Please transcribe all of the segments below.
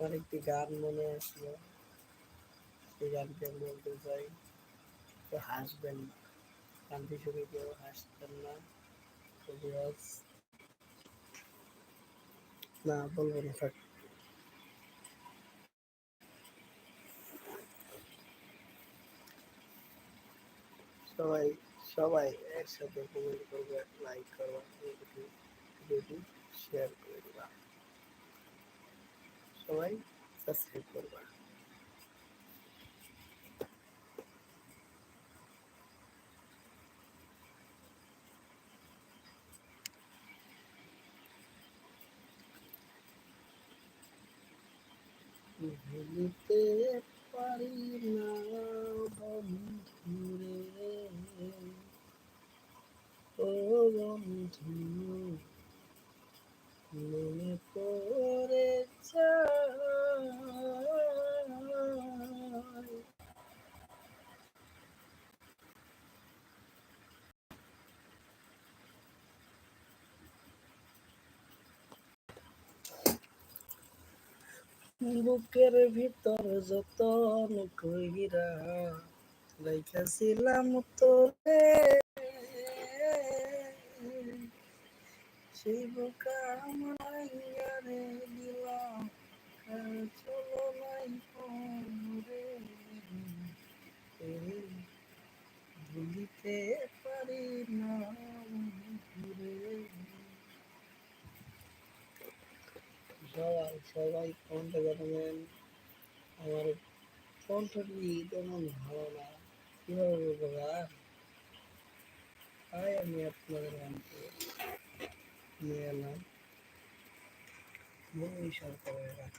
আমার একটি গান মনে আসলো, সেই গানটি আমি বলতে চাই। তো হাসবেন না, গানটি শুনে কেউ হাসবেন না। তো বিকজ না বলবো না, থাক। সবাই সবাই একসাথে কমেন্ট করবে, লাইক করবা, ভিডিওটি শেয়ার করে দিবা, সবাই সাবস্ক্রাইব করবা। ভুলিতে পারি না বন্ধুরে, ও বন্ধু মনে পড়ে যায়। বুকের ভিতর যতন কইরা রাইখাছিলাম তোরে, সেই বুকা আমায় রে দিলাম, চলো নাই পরে, ভুলিতে পারি না ঘুরে। সবাই সবাই কমেন্টে জানাবেন। আমার কণ্ঠটি তেমন ভালো না, কিভাবে বলবো গান, তাই আমি আপনাদের গানকে নিয়ে এলাম মনি সরকারের গান।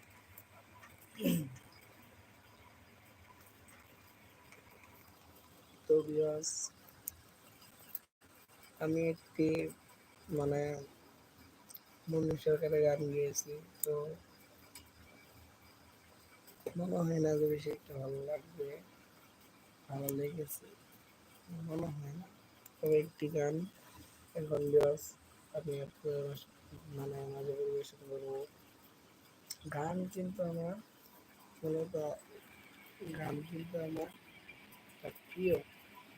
তো ভিউয়ার্স, আমি একটি মানে মনি সরকারের গান গেয়েছি, তো মনে হয় না যে বেশি একটা ভালো লাগবে, ভালো লেগেছে মনে হয় না। তবে একটি গান এখন ভিউয়ার্স আমি আপনাদের মানে মাঝে পরিবেশন করবো। গান কিন্তু আমার মূলত, গান কিন্তু আমার একটা প্রিয়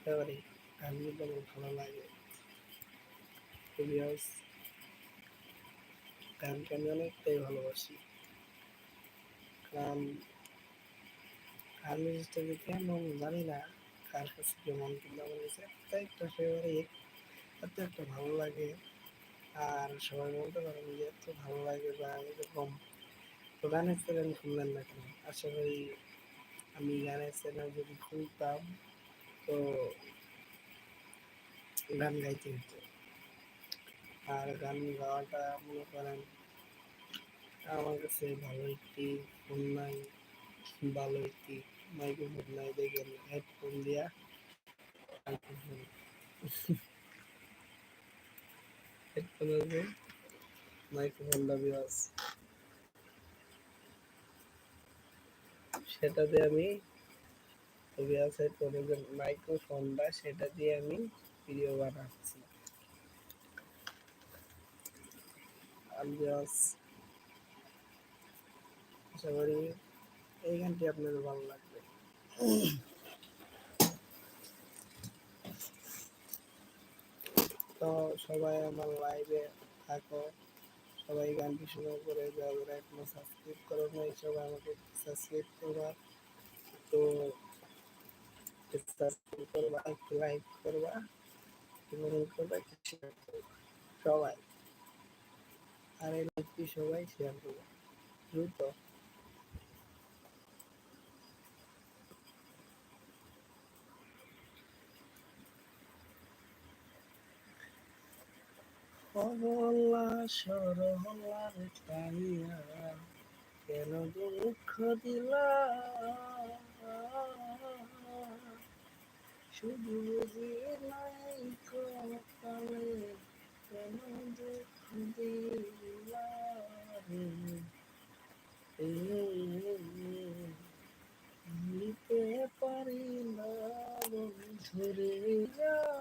ফেভারিট, গান কিন্তু আমার ভালো লাগে। তো ভিউয়ার্স, গানকে আমি অনেকটাই ভালোবাসি। গান, গান জিনিসটা যে কেমন জানি না, কার কাছে কেমন, কিন্তু আমার কাছে এত একটা ফেভারিট, এত একটা ভালো লাগে। আর সবাই বলতে পারেন যে এত ভালো লাগে বা এরকম। তো গানের চ্যানেল খুললেন না কেন? আশা করি আমি গানের চ্যানেল যদি খুলতাম তো গান গাইতে হতো। আর গান গাওয়াটা মনে করেন আমার কাছে ভালো একটি ফোন নাই, ভালো একটি মাইক্রোফোন নাই, দেখেন হেডফোন দিয়া মাইক্রোফোন, হেডফোনের যে মাইক্রোফোনটা বিরাজ, সেটাতে আমি বিরাজ হেডফোনের যে মাইক্রোফোনটা সেটা দিয়ে আমি ভিডিও বানাচ্ছি। আমি বিরাজ, আশা করি এই গানটি আপনাদের ভালো লাগবে। তো সবাই আমার লাইভে থাকো, সবাই গানটি শুরু করে, যারা এখনো সাবস্ক্রাইব করো নাই সবাই আমাকে সাবস্ক্রাইব করবা। তো সাবস্ক্রাইব করবা, একটু লাইক করবা, কমেন্ট করবা, একটু শেয়ার করবা সবাই। আর এই লাইভটি সবাই শেয়ার করবা দ্রুত। অবলা সরলার চাহিয়া কেন দুঃখ দিলা, শুধু বুঝি নাই কপালে কেন দুঃখ দিলা রে, নিতে পারি না বন্ধুরে, যায়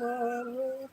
তোমার